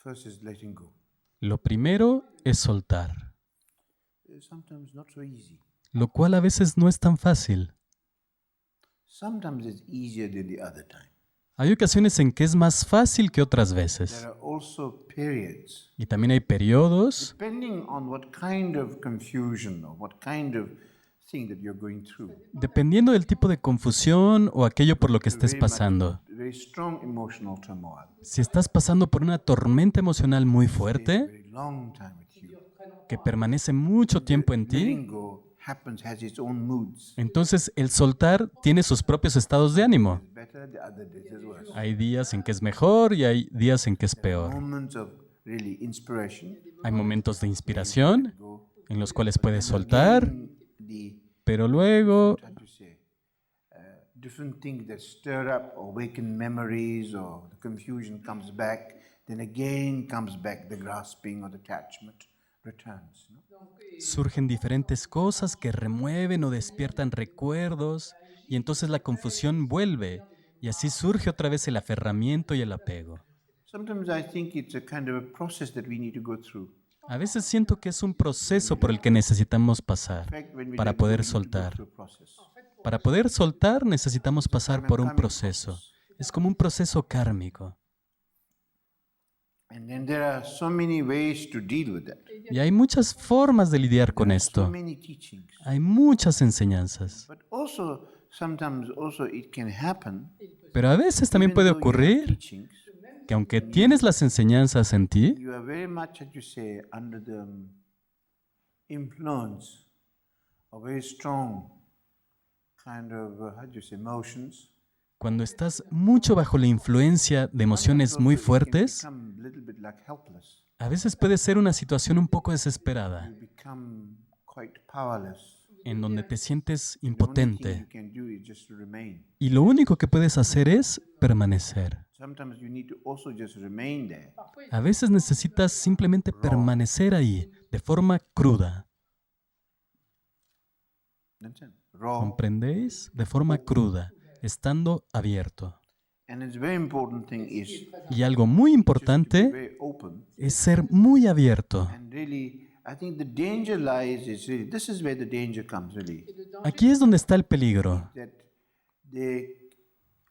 First is letting go. Lo primero es soltar, Sometimes not so easy. lo cual a veces no es tan fácil. Sometimes it's easier than the other time. Hay ocasiones en que es más fácil que otras There veces. are also periods, Y también hay periodos, depending on what kind of confusion or what kind of thing that you're going through. dependiendo del tipo de confusión o aquello por lo que estés pasando. Very strong emotional turmoil. Si estás pasando por una tormenta emocional muy fuerte, Very long time with you. que permanece mucho tiempo en ti, Letting go has its own moods. entonces el soltar tiene sus propios estados de ánimo. It's better, the other days is worse. Hay días en que es mejor y hay días en que es peor. Moments of really inspiration. Hay momentos de inspiración Go. en los cuales puedes soltar, Again, the pero luego how to say, different things that stir up, awaken memories, or the confusion comes back. Then again comes back the grasping or the attachment returns. No? surgen diferentes cosas que remueven o despiertan recuerdos y entonces la confusión vuelve y así surge otra vez el aferramiento y el apego. Sometimes I think it's a kind of a process that we need to go through. A veces siento que es un proceso por el que necesitamos In pasar fact, when we para let go, poder we need to go soltar. through a process. Para poder soltar necesitamos pasar por un proceso. Es como un proceso kármico. And then there are so many ways to deal with that. Y hay muchas formas de lidiar con So esto. many teachings. Hay muchas enseñanzas. But also, sometimes also it can happen. Pero a veces también even puede though you have ocurrir teachings, que aunque tienes las enseñanzas en ti, you are very much, as you say, under the influence of very strong kind of, how do you say, emotions. cuando estás mucho bajo la influencia de emociones muy fuertes, Become a little bit like helpless. a veces puede ser una situación un poco desesperada, You become quite powerless. en donde te sientes The only thing impotente. you can do is just to remain. Y lo único que puedes hacer es permanecer. Sometimes you need to also just remain there. A veces necesitas simplemente permanecer ahí, de forma cruda. Understand? Raw. ¿Comprendéis? De forma cruda, estando abierto. And it's very important thing is Y algo muy importante very open. es ser muy abierto. And really, I think the danger lies is really, this is where the danger comes really. Aquí es donde está el peligro, That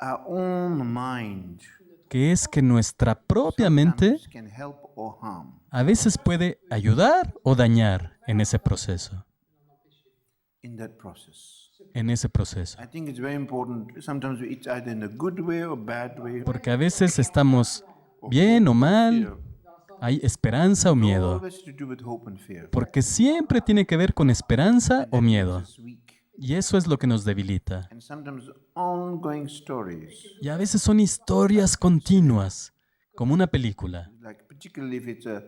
our own mind que es que nuestra propia mente sometimes can help or harm. a veces puede ayudar o dañar en ese proceso. In that process. En ese proceso. I think it's very important. Sometimes it's either in a good way or bad way. Porque a veces estamos bien o mal, hay esperanza o miedo. Always to do with hope and fear. Porque siempre tiene que ver con esperanza o miedo. It's weak. Y eso es lo que nos debilita. And sometimes ongoing stories, Y a veces son historias continuas, como una película. like particularly if it's a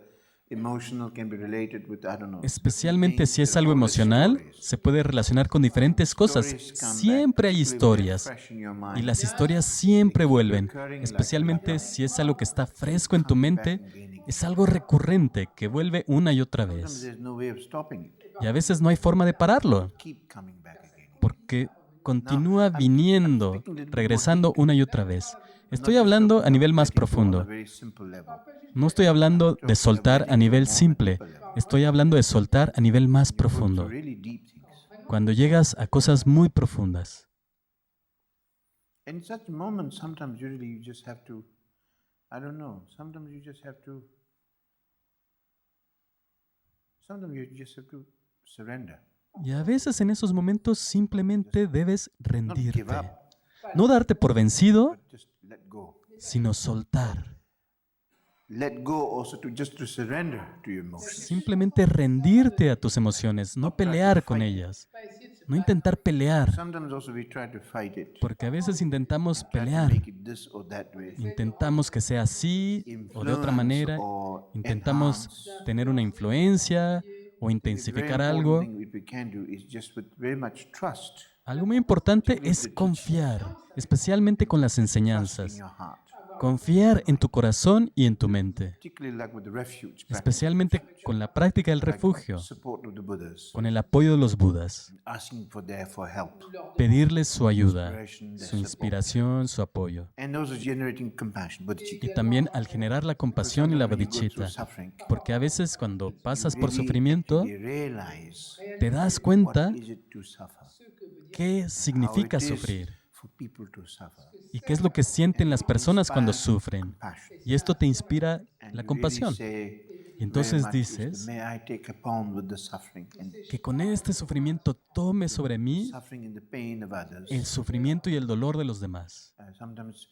emotional, can be related with, I don't know. Especialmente si es algo emocional, se puede relacionar con diferentes cosas. Siempre hay historias. Fresh in your Y mind. las historias siempre vuelven, especialmente si es algo que está fresco en tu mente, es algo recurrente que vuelve una y otra Sometimes vez. there's no way of stopping it. Y a veces no hay forma de pararlo, Keep coming back again. porque continúa viniendo, regresando una y otra vez. Estoy hablando a nivel más On a profundo. very simple level. No estoy hablando de soltar a nivel simple, estoy hablando de soltar a nivel más profundo, Really deep things. cuando llegas a cosas muy profundas. In such moments, sometimes usually you just have to, I don't know, sometimes you just have to surrender. Y a veces en esos momentos simplemente debes Not give rendirte. up, No darte por vencido, but just let go. sino soltar. Let go also just to surrender to your emotions. Simplemente rendirte a tus emociones, no pelear con ellas. No intentar pelear, Sometimes also we try to fight it. porque a veces intentamos Try to pelear. make it this or that way. Intentamos que sea así o de otra Influence manera. or Intentamos enhance. tener una influencia o The very intensificar important algo. thing that we can do is just with very much trust Algo muy importante es confiar, especialmente con las in enseñanzas. your heart. Confiar en tu corazón y en tu mente, particularly like with the refuge practice, especialmente con la práctica del refugio, support of the Buddhas, con el apoyo de los Budas, asking for help, pedirles su ayuda, inspiration, their su support, inspiración, su apoyo. and also generating compassion, Y bodhicitta. también al generar la compasión y la Sometimes when you go through bodhicitta, suffering, porque a veces cuando you pasas por really sufrimiento, actually realize te das what cuenta is it to suffer, qué how significa it is sufrir for people to suffer. y qué es lo que sienten las personas cuando Inspires sufren. compassion. Y esto te inspira And la you really compasión. say Y very entonces much, dices may I take upon with the suffering que con este sufrimiento tome sobre mí suffering and the pain of others. el sufrimiento y el dolor de los demás. Sometimes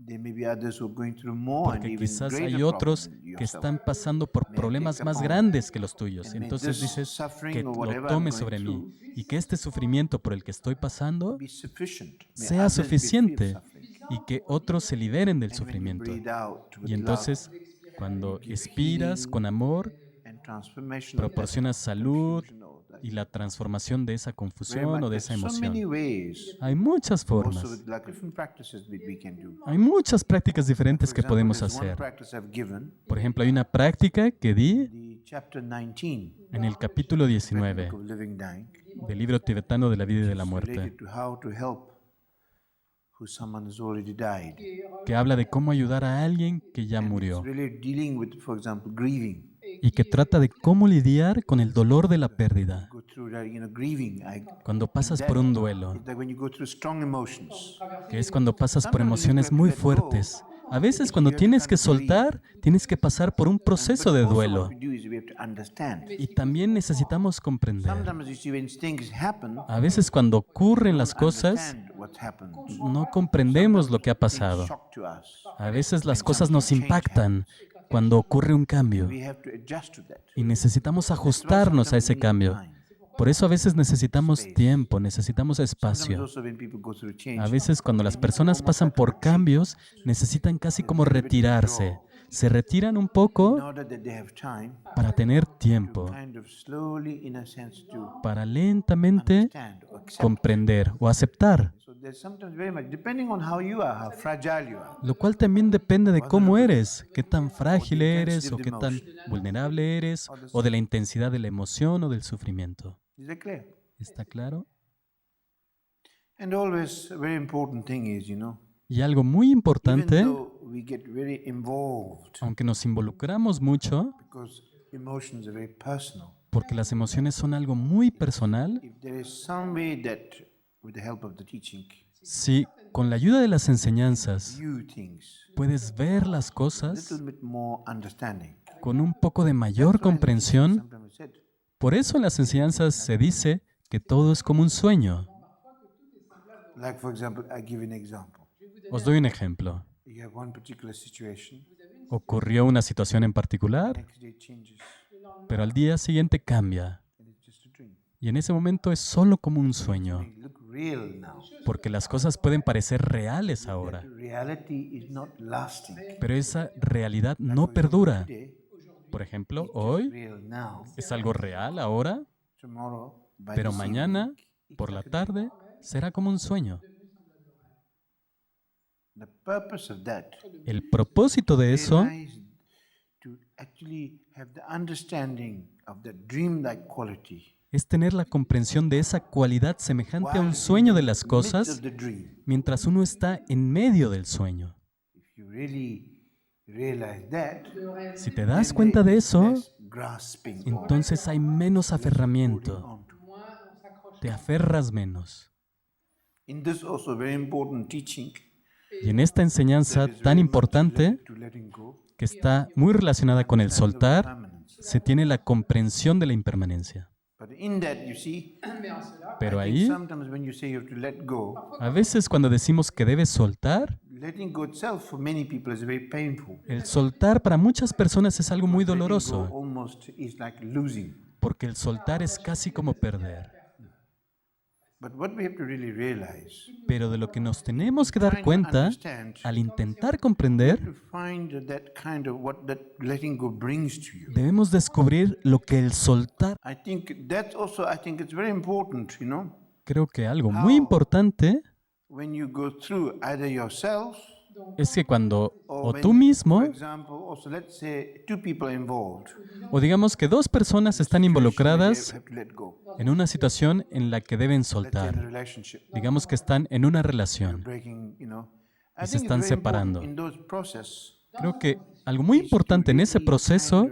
there may be others who are going through more and Porque even quizás greater hay otros problems than que yourself. están pasando por May I problemas take más upon grandes que los tuyos. and may Entonces this dices suffering que or lo whatever I'm tome going sobre mí through y que este sufrimiento por el que estoy pasando be sufficient. May sea others be free of suficiente suffering. y que otros se liberen del And when you sufrimiento. breathe out with Y entonces, cuando expiras con amor, love and transformation of that proporcionas salud confusion or that y la transformación de esa very confusión much, o de there's esa so many emoción. ways Hay muchas also formas, with like different practices we can do. hay muchas prácticas For diferentes que example, podemos there's one hacer. practice I've given, Por ejemplo, hay una práctica que di the chapter 19, en el capítulo Tibetan 19 Book of Living Dying, del libro tibetano de la vida y de la is muerte, related to how to help who someone has already died. que habla de cómo ayudar a alguien que ya And it's murió really dealing with, for example, grieving. y que trata de cómo lidiar con el dolor de la pérdida. Go through that, grieving. Cuando pasas por un duelo, It's like when you go through strong emotions. que es cuando pasas por emociones muy fuertes. A veces cuando tienes que soltar, tienes que pasar por un proceso de Also duelo. what we do is we have to understand. Y también necesitamos comprender. Sometimes you see when things happen, A veces cuando ocurren las cosas, understand what's happened. no comprendemos lo que ha Things pasado. shock to us. A veces las cosas nos impactan cuando ocurre un cambio We have to adjust to that. y necesitamos ajustarnos a ese cambio. Por eso a veces necesitamos tiempo, necesitamos Sometimes espacio. also when people go through A change, veces cuando las personas pasan por cambios, necesitan casi como retirarse. Se retiran un in poco order that they have time para tener tiempo, kind of slowly, in a sense, to para lentamente understand or accept. comprender o aceptar, So there's sometimes very much, depending on how you are, how fragile you are. lo cual también depende de cómo eres, qué tan frágil eres o qué tan vulnerable eres, o de la intensidad de la emoción o del sufrimiento. Is that clear? ¿Está claro? And always a very important thing is, Y algo muy even importante, though we get very involved, aunque nos involucramos mucho, because emotions are very personal, porque las emociones son algo muy personal, if there is some way that, with the help of the teaching, si con la ayuda de las enseñanzas view things puedes ver las a cosas little bit more understanding. con un poco de mayor comprensión, Sometimes I said, por eso en las enseñanzas se dice que todo es como un sueño. like for example, I give an example. Os doy un ejemplo. You have one particular situation, Ocurrió una situación en particular, next day it changes, pero al día siguiente cambia. and it's just a dream. Y en ese momento es solo como un sueño, They look real now. porque las cosas pueden parecer reales ahora, Reality is not lasting. pero esa realidad no perdura. Today, Por ejemplo, hoy real now. es algo real ahora, Tomorrow, by pero this mañana, evening, por la tarde, será como un sueño. the purpose of that El propósito de eso realize to actually have the understanding of the dreamlike quality es tener la comprensión de esa cualidad semejante a while un sueño de in las the midst cosas of the dream. mientras uno está en medio del sueño. If you really realize that, Si te das cuenta de eso, less grasping or entonces hay menos aferramiento, onto. te aferras menos. In this also very important teaching, Y en esta enseñanza tan importante, to letting go, que está muy relacionada con el soltar, permanence. se tiene la comprensión de la impermanencia. But in that, you see, Pero I think ahí, sometimes when you say you have to let go, a veces cuando decimos que debes soltar, letting go itself for many people is very painful. el soltar para muchas personas es algo muy Letting go doloroso, almost is like losing. porque el soltar es casi como perder. But what we have to really realize, Pero de lo que nos tenemos que dar trying to cuenta understand, al intentar comprender, to find that kind of what that letting go brings to you. debemos descubrir lo que el soltar. I think that's also, I think it's very important, Creo que algo muy importante when you go through either yourself es que cuando Or o when, tú for mismo, example, also let's say two people are involved o digamos que dos personas están situation where they involucradas have to let go. en una situación en la que deben Let's say in a soltar. relationship, Digamos que están en una you're relación breaking, I y se think it's están very important separando. in those process Creo que algo muy is to importante en ese really proceso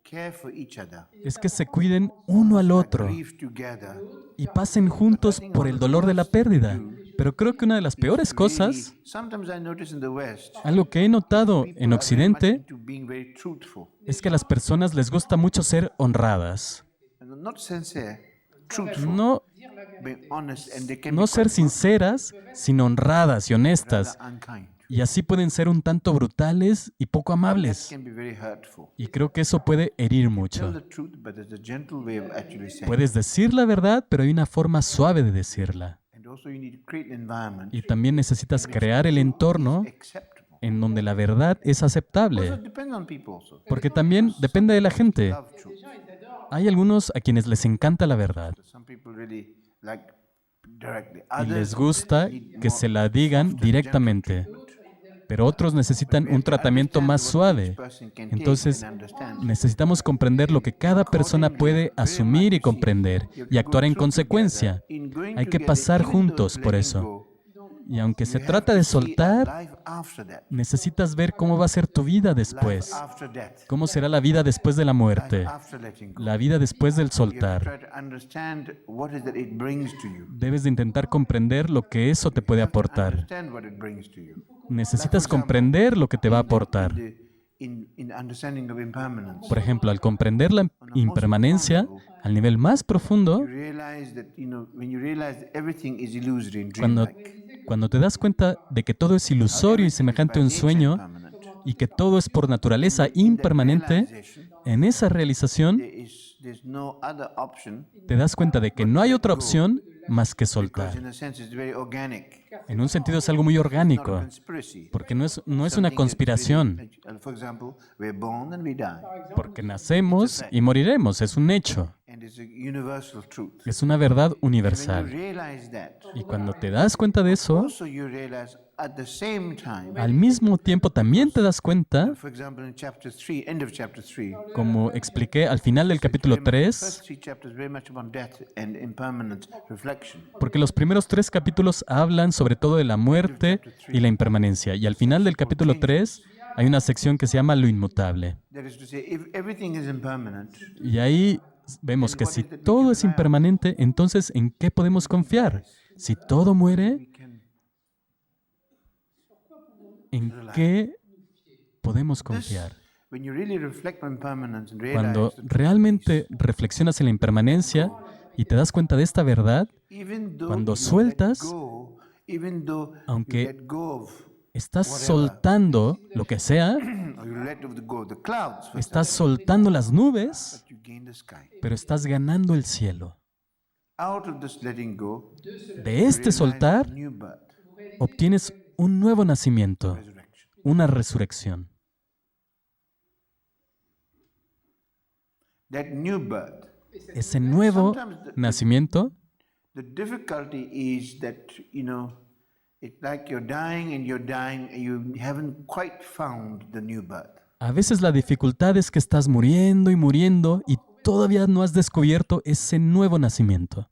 care for each other, es que se cuiden uno al like otro grieve together. y pasen juntos por el dolor de la pérdida. Pero creo que una de las peores cosas, Sometimes I notice in the West, algo que he notado en people are very much Occidente, into being very truthful, es que a las personas les gusta mucho ser honradas. and not sincere, truthful, No, being honest, and they can be no ser quite brutal, sinceras, sino honradas y rather honestas. unkind. Y así pueden ser un tanto brutales y poco That amables. can be very hurtful. Y creo que eso puede herir Tell mucho. the truth, but there's a gentle way of actually saying. Puedes decir la verdad, pero hay una forma suave de decirla. And also you need to create an environment Y también necesitas crear el entorno acceptable. en donde la verdad es Also, aceptable. it depends on people also. Porque también depende de la gente. Love truth. Hay algunos a quienes les encanta la verdad Some people really like directly. y Others les gusta need que more se la digan soft and gentle directamente, treatment. pero otros necesitan un tratamiento más suave. Entonces, necesitamos comprender lo que cada persona puede asumir y comprender y actuar en consecuencia. Hay que pasar juntos por eso. Y aunque se trata de soltar, necesitas ver cómo va a ser tu vida después. ¿Cómo será la vida después de la muerte? La vida después del soltar. Debes de intentar comprender lo que eso te puede aportar. Necesitas comprender lo que te va a aportar. Por ejemplo, al comprender la impermanencia al nivel más profundo, cuando te das cuenta de que todo es ilusorio y semejante a un sueño y que todo es por naturaleza impermanente, en esa realización te das cuenta de que no hay otra opción más que soltar. En un sentido es algo muy orgánico, porque no es una conspiración, porque nacemos y moriremos, es un hecho, es una verdad universal. Y cuando te das cuenta de eso, al mismo tiempo también te das cuenta, como expliqué al final del capítulo 3, porque los primeros 3 capítulos hablan sobre todo de la muerte y la impermanencia, y al final del capítulo 3 hay una sección que se llama lo inmutable. Y ahí vemos que si todo es impermanente, entonces ¿en qué podemos confiar? Si todo muere, ¿en qué podemos confiar? Cuando realmente reflexionas en la impermanencia y te das cuenta de esta verdad, cuando sueltas, aunque estás soltando lo que sea, estás soltando las nubes, pero estás ganando el cielo. De este soltar, obtienes un nuevo nacimiento, una resurrección. Ese nuevo nacimiento, a veces la dificultad es que estás muriendo y muriendo y todavía no has descubierto ese nuevo nacimiento.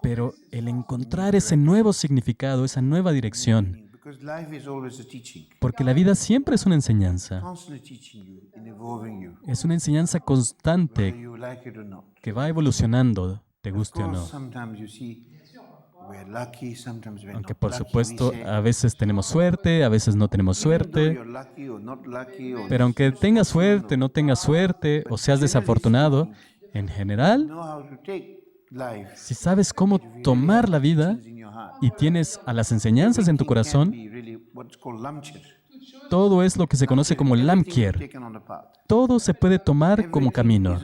Pero el encontrar ese nuevo significado, esa nueva dirección, porque la vida siempre es una enseñanza. Es una enseñanza constante que va evolucionando, te guste o no. Aunque por supuesto a veces tenemos suerte, a veces no tenemos suerte. Pero aunque tengas suerte, no tengas suerte o seas desafortunado, en general, si sabes cómo tomar la vida y tienes a las enseñanzas en tu corazón, todo es lo que se conoce como Lamkir. Todo se puede tomar como camino.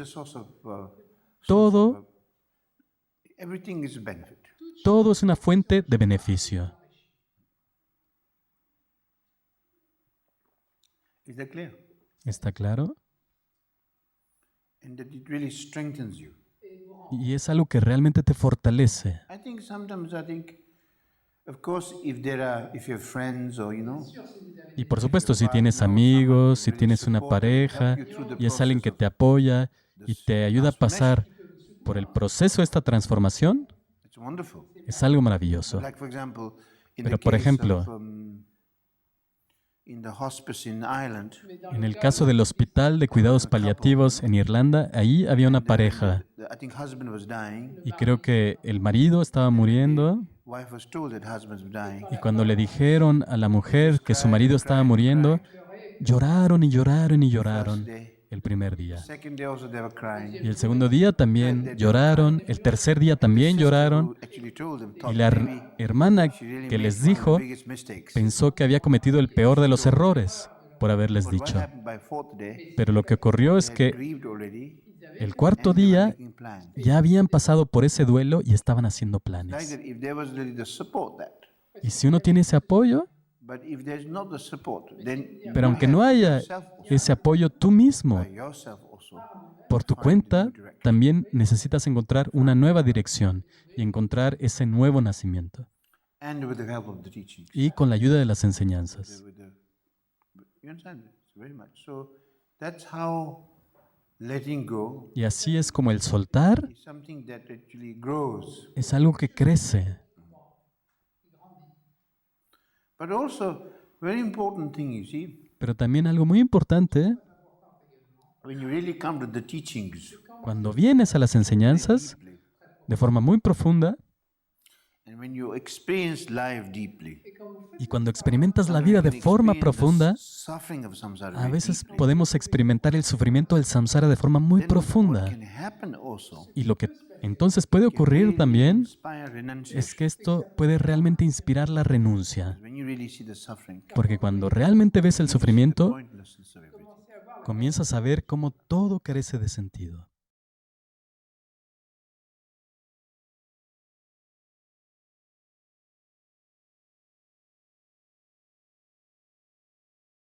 Todo es una fuente de beneficio. ¿Está claro? Y es algo que realmente te fortalece. Of course, if you have friends or, Y por supuesto, si tienes amigos, si tienes una pareja y es alguien que te apoya y te ayuda a pasar por el proceso de esta transformación, it's wonderful. es algo maravilloso. Like, for example, in Pero the por case ejemplo, of, in the hospice in Ireland, en el caso del Hospital de Cuidados Paliativos en Irlanda, ahí había una pareja I think husband was dying, y creo que el marido estaba muriendo wife was told that husband was dying. y cuando le dijeron a la mujer que su marido estaba muriendo, lloraron y lloraron y lloraron el primer día. Second day also they were crying. Y el segundo día también lloraron, el tercer día también lloraron Who actually told them, y thought la maybe hermana she really que made les one of dijo the biggest mistakes. pensó que había cometido el peor de los errores por haberles But what dicho. happened by fourth day, Pero lo que ocurrió es they que grieved already, el cuarto and they were día making plans. ya habían pasado por ese duelo y estaban haciendo Like planes. that, if there was really the support that, Y si uno tiene ese apoyo, but if there's not the support, then pero you aunque have no haya yourself also, ese apoyo tú mismo, by yourself also, por tu cuenta, también necesitas encontrar una nueva dirección y encontrar ese nuevo nacimiento. and with the help of the teachings. Y con la ayuda de las enseñanzas. You understand? It's very much. So that's how letting go Y así es como el soltar is something that actually grows. es algo que crece. But also, very important thing, you see, Pero también algo muy importante, when you really come to the teachings, cuando vienes a las enseñanzas de forma muy profunda and when you experience life deeply, y cuando experimentas la vida de forma profunda, suffering of samsara a very veces deeply, podemos experimentar el sufrimiento del samsara de forma muy then profunda. what can happen also Y lo que entonces puede ocurrir también inspire renunciation. es que esto puede realmente inspirar la renuncia. When you really see the suffering, Porque cuando realmente ves el sufrimiento, pointlessness of everything. comienzas a ver cómo todo carece de sentido.